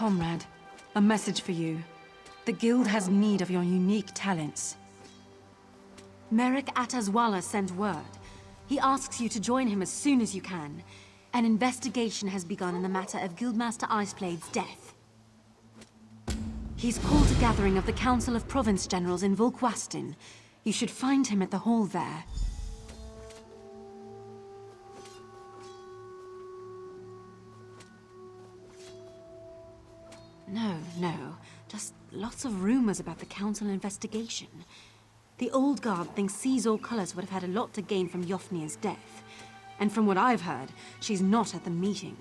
Comrade, a message for you. The Guild has need of your unique talents. Merrick Atazwala sent word. He asks you to join him as soon as you can. An investigation has begun in the matter of Guildmaster Iceplade's death. He's called a gathering of the Council of Province Generals in Volquaston. You should find him at the hall there. No. Just lots of rumors about the Council investigation. The Old Guard thinks Caesar Colors would have had a lot to gain from Yofnir's death. And from what I've heard, she's not at the meeting.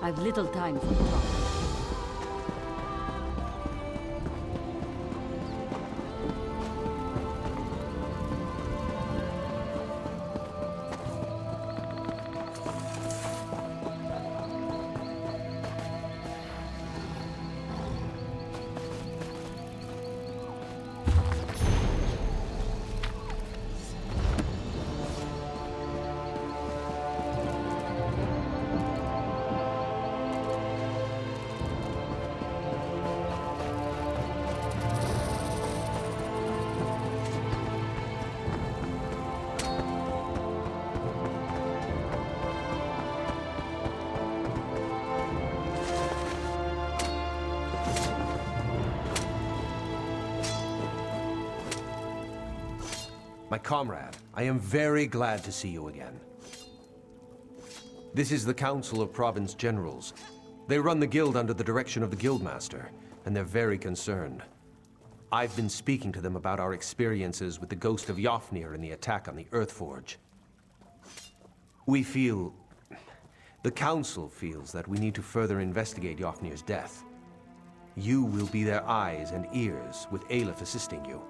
I've little time for talk. My comrade, I am very glad to see you again. This is the Council of Province Generals. They run the guild under the direction of the Guildmaster, and they're very concerned. I've been speaking to them about our experiences with the ghost of Yofnir and the attack on the Earthforge. We feel... the Council feels that we need to further investigate Yofnir's death. You will be their eyes and ears, with Aleph assisting you.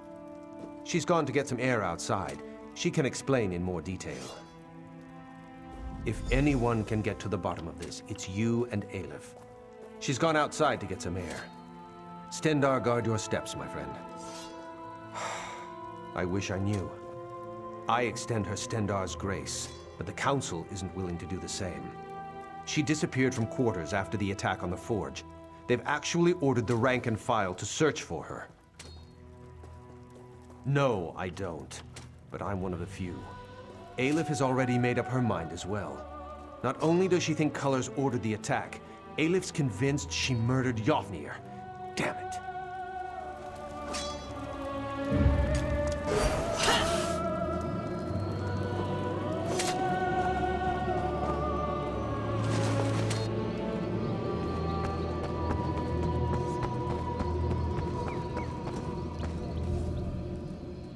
She's gone to get some air outside. She can explain in more detail. If anyone can get to the bottom of this, it's you and Aleph. She's gone outside to get some air. Stendarr, guard your steps, my friend. I wish I knew. I extend her Stendarr's grace, but the Council isn't willing to do the same. She disappeared from quarters after the attack on the Forge. They've actually ordered the rank and file to search for her. No, I don't. But I'm one of the few. Aleph has already made up her mind as well. Not only does she think Colors ordered the attack, Aleph's convinced she murdered Yofnir. Damn it.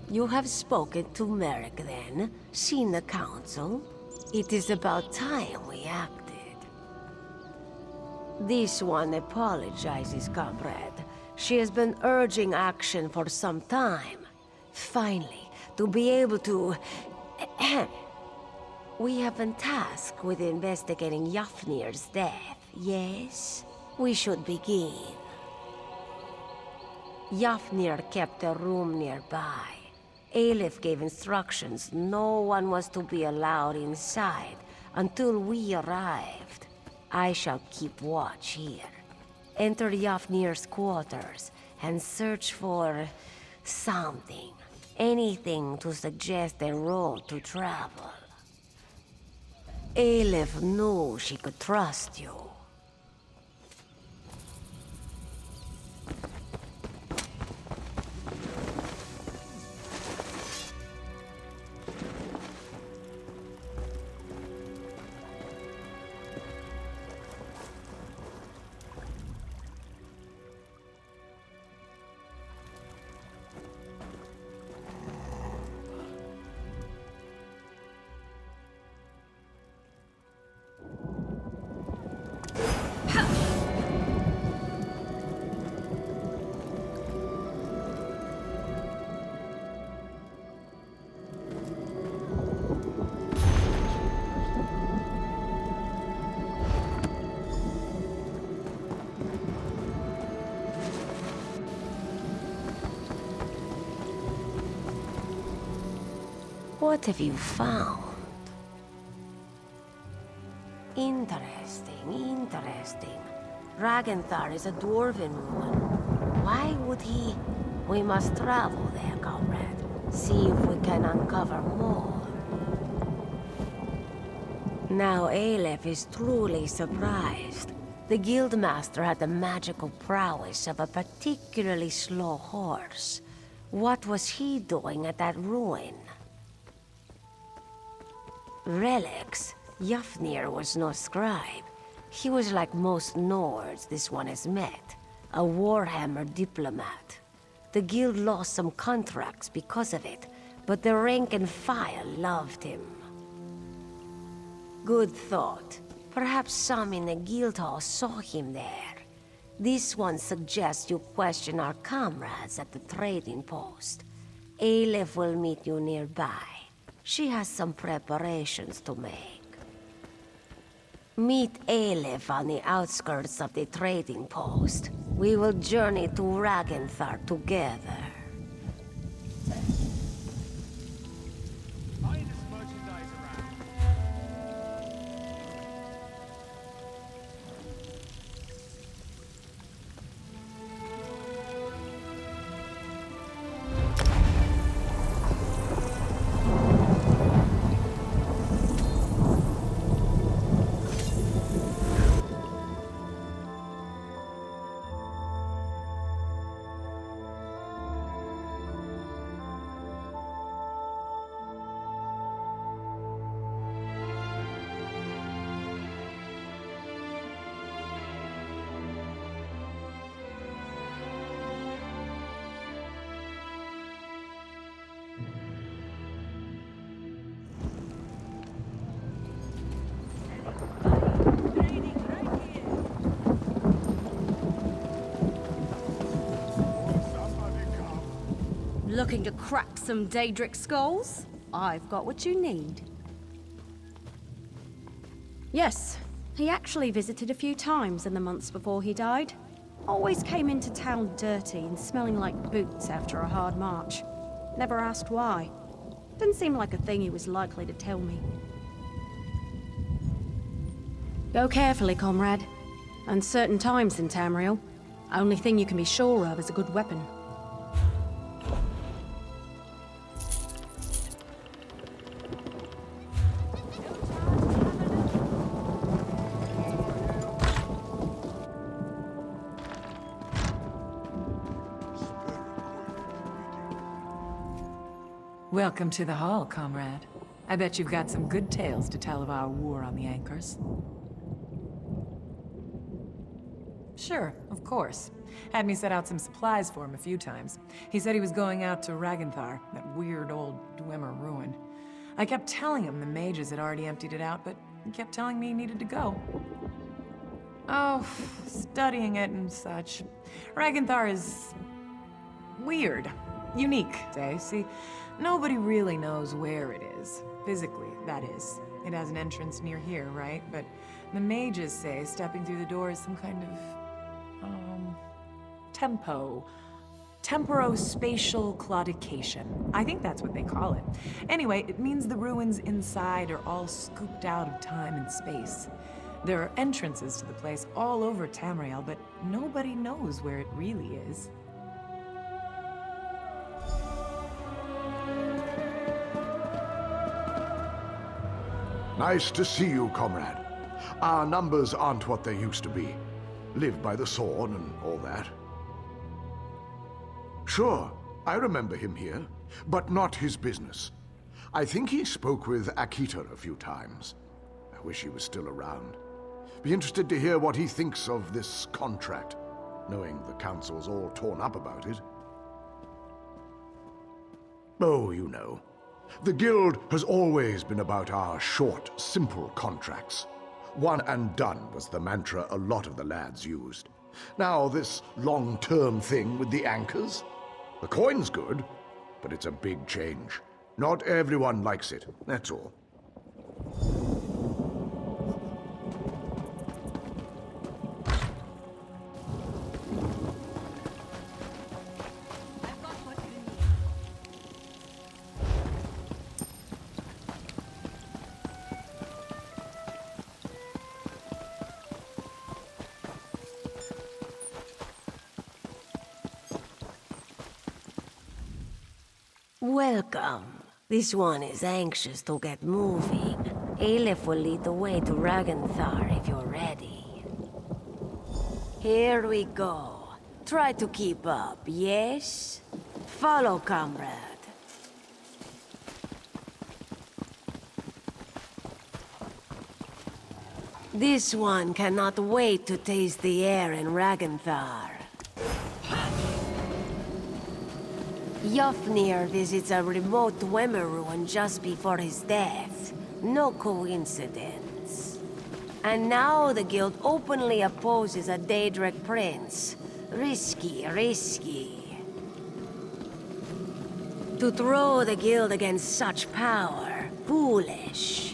You have spoken to Merrick then, seen the Council. It is about time we acted. This one apologizes, comrade. She has been urging action for some time. Finally, to be able to... We have been tasked with investigating Yofnir's death, yes? We should begin. Yofnir kept a room nearby. Aleph gave instructions no one was to be allowed inside until we arrived. I shall keep watch here. Enter Yofnir's quarters and search for something. Anything to suggest a road to travel. Aleph knew she could trust you. What have you found? Interesting. Ragenthar is a dwarven ruin. Why would he? We must travel there, comrade. See if we can uncover more. Now Aleph is truly surprised. The Guildmaster had the magical prowess of a particularly slow horse. What was he doing at that ruin? Relics? Jafnir was no scribe. He was like most Nords this one has met. A Warhammer diplomat. The guild lost some contracts because of it, but the rank and file loved him. Good thought. Perhaps some in the guild hall saw him there. This one suggests you question our comrades at the trading post. Aleph will meet you nearby. She has some preparations to make. Meet Aleph on the outskirts of the trading post. We will journey to Ragenthar together. Finest merchandise around. Looking to crack some Daedric skulls? I've got what you need. Yes, he actually visited a few times in the months before he died. Always came into town dirty and smelling like boots after a hard march. Never asked why. Didn't seem like a thing he was likely to tell me. Go carefully, comrade. Uncertain times in Tamriel. Only thing you can be sure of is a good weapon. Welcome to the hall, comrade. I bet you've got some good tales to tell of our war on the Anchors. Sure, of course. Had me set out some supplies for him a few times. He said he was going out to Ragenthar, that weird old Dwemer ruin. I kept telling him the mages had already emptied it out, but he kept telling me he needed to go. Oh, studying it and such. Ragenthar is weird. Unique, say. See, nobody really knows where it is. Physically, that is. It has an entrance near here, right? But the mages say stepping through the door is some kind of, temporospatial claudication. I think that's what they call it. Anyway, it means the ruins inside are all scooped out of time and space. There are entrances to the place all over Tamriel, but nobody knows where it really is. Nice to see you, comrade. Our numbers aren't what they used to be. Live by the sword and all that. Sure, I remember him here, but not his business. I think he spoke with Akita a few times. I wish he was still around. Be interested to hear what he thinks of this contract, knowing the Council's all torn up about it. Oh, you know. The Guild has always been about our short, simple contracts. One and done was the mantra a lot of the lads used. Now this long-term thing with the anchors? The coin's good, but it's a big change. Not everyone likes it, that's all. Welcome. This one is anxious to get moving. Aleph will lead the way to Ragenthar if you're ready. Here we go. Try to keep up, yes? Follow, comrade. This one cannot wait to taste the air in Ragenthar. Yofnir visits a remote Dwemer ruin just before his death. No coincidence. And now the Guild openly opposes a Daedric prince. Risky, risky. To throw the Guild against such power, foolish.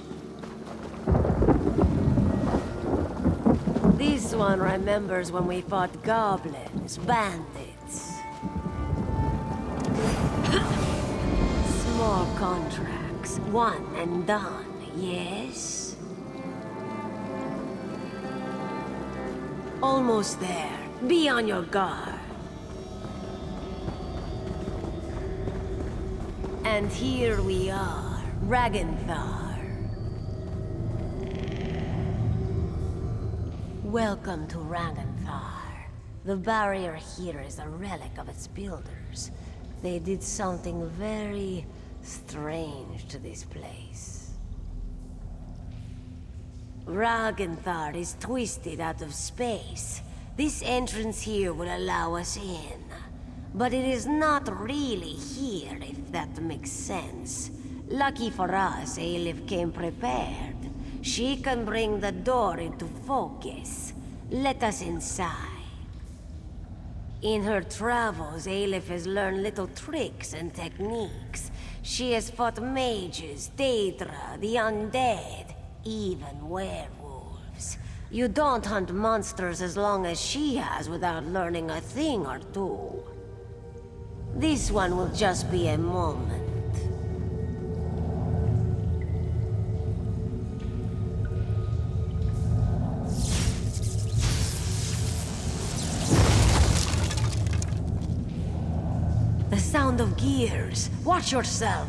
This one remembers when we fought goblins, bandits. Small contracts, one and done, yes? Almost there. Be on your guard. And here we are, Ragenthar. Welcome to Ragenthar. The barrier here is a relic of its builders. They did something very strange to this place. Ragenthar is twisted out of space. This entrance here will allow us in. But it is not really here, if that makes sense. Lucky for us, Aleph came prepared. She can bring the door into focus. Let us inside. In her travels, Aleph has learned little tricks and techniques. She has fought mages, Daedra, the undead, even werewolves. You don't hunt monsters as long as she has without learning a thing or two. This one will just be a moment. The sound of gears. Watch yourself.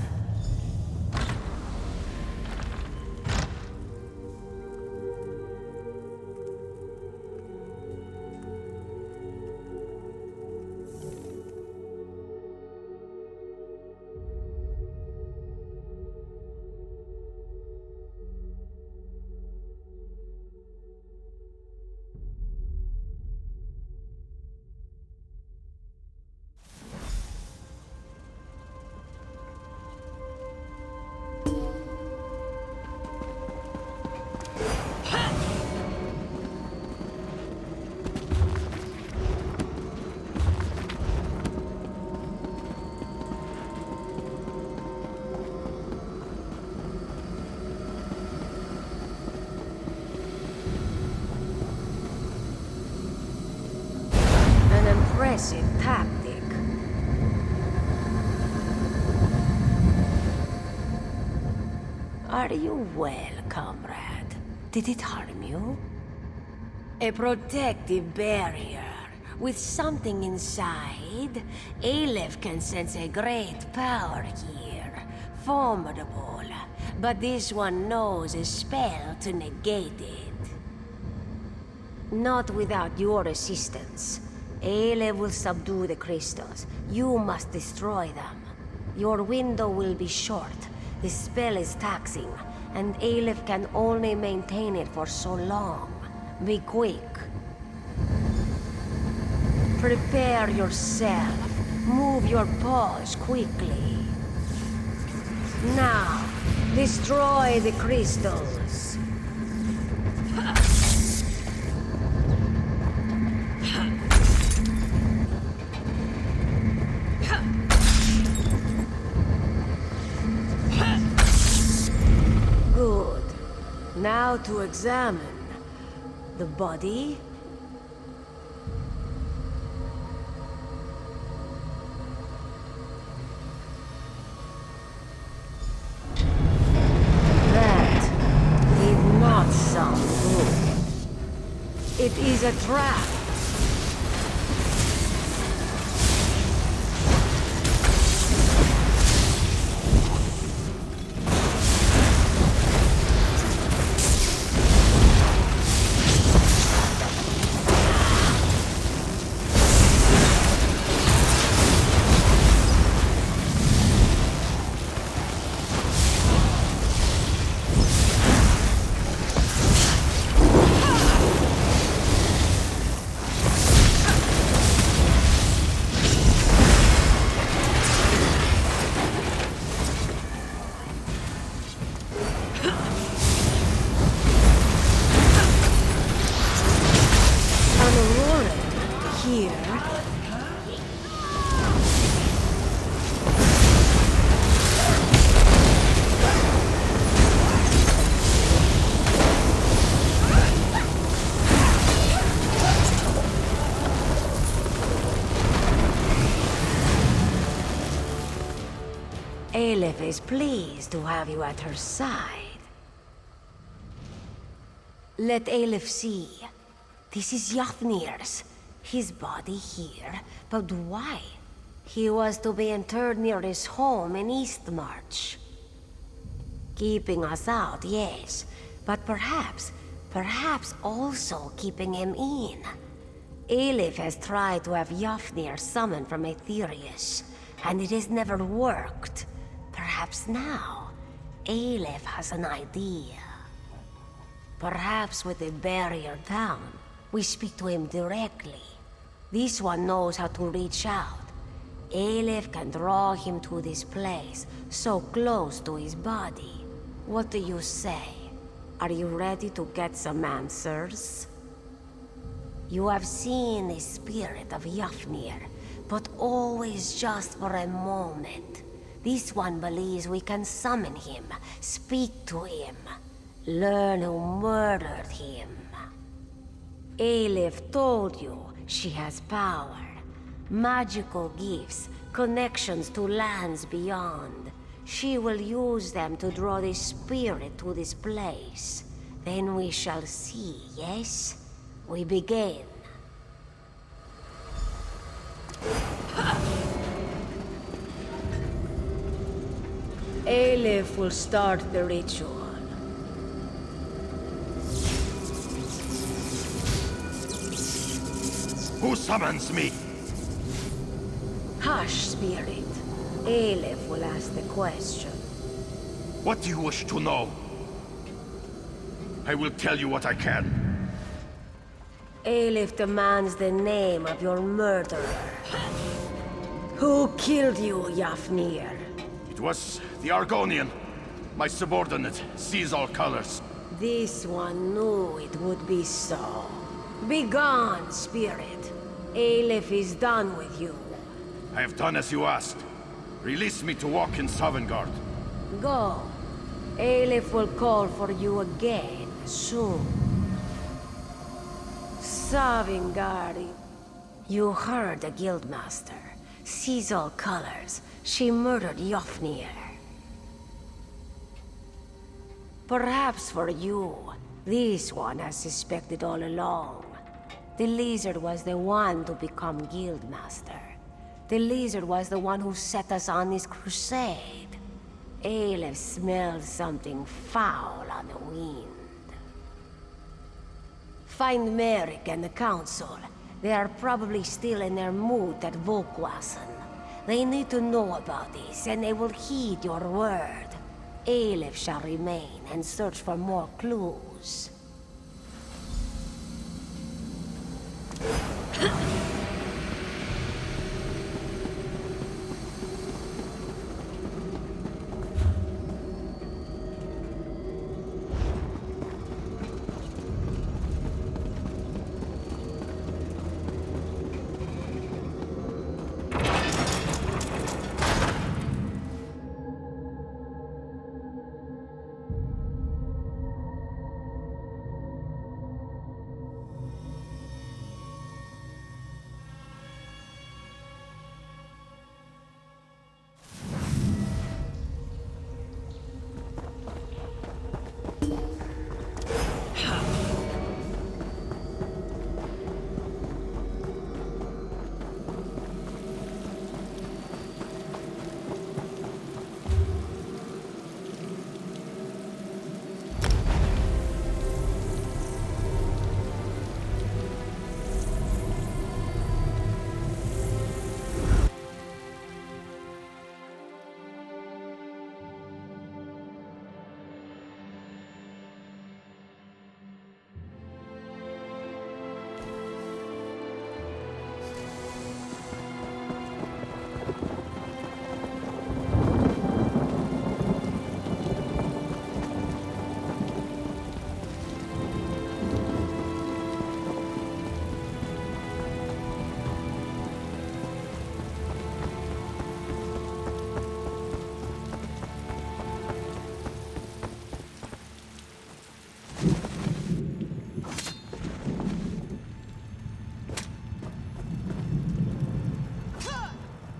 Impressive tactic. Are you well, comrade? Did it harm you? A protective barrier. With something inside, Aleph can sense a great power here. formidable, but this one knows a spell to negate it. Not without your assistance. Aleph will subdue the crystals. You must destroy them. Your window will be short. The spell is taxing, and Aleph can only maintain it for so long. Be quick. Prepare yourself. Move your paws quickly. Now, destroy the crystals. Good. Now to examine the body. Sound good. It is a trap. Aleph is pleased to have you at her side. Let Aleph see. This is Yafnir's. His body here. But why? He was to be interred near his home in Eastmarch. Keeping us out, yes. But perhaps also keeping him in. Aleph has tried to have Yafnir summoned from Aetherius, and it has never worked. Perhaps now, Aleph has an idea. Perhaps with the barrier down, we speak to him directly. This one knows how to reach out. Aleph can draw him to this place, so close to his body. What do you say? Are you ready to get some answers? You have seen the spirit of Yafnir, but always just for a moment. This one believes we can summon him, speak to him, learn who murdered him. Aleph told you she has power, magical gifts, connections to lands beyond. She will use them to draw the spirit to this place. Then we shall see, yes? We begin. Aleph will start the ritual. Who summons me? Hush, spirit. Aleph will ask the question. What do you wish to know? I will tell you what I can. Aleph demands the name of your murderer. Who killed you, Yafnir? It was the Argonian. My subordinate sees all colors. This one knew it would be so. Begone, spirit. Aleph is done with you. I have done as you asked. Release me to walk in Sovngarde. Go. Aleph will call for you again, soon. Sovngarde. You heard the Guildmaster. Sees all colors. She murdered Yafnir. Perhaps for you, this one has suspected all along. The lizard was the one to become Guildmaster. The lizard was the one who set us on this crusade. Aleph smells something foul on the wind. Find Merrick and the Council. They are probably still in their mood at Volkwassen. They need to know about this, and they will heed your word. Aleph shall remain and search for more clues.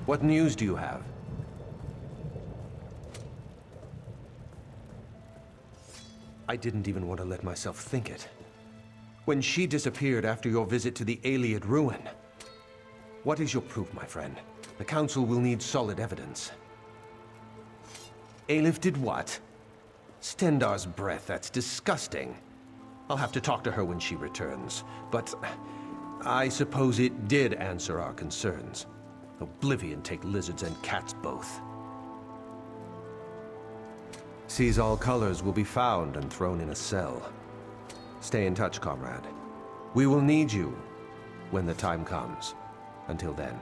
What news do you have? I didn't even want to let myself think it. When she disappeared after your visit to the Iliad ruin. What is your proof, my friend? The Council will need solid evidence. Aleph did what? Stendar's breath, that's disgusting. I'll have to talk to her when she returns, but I suppose it did answer our concerns. Oblivion take lizards and cats both. Seize all colors will be found and thrown in a cell. Stay in touch, comrade. We will need you when the time comes. Until then.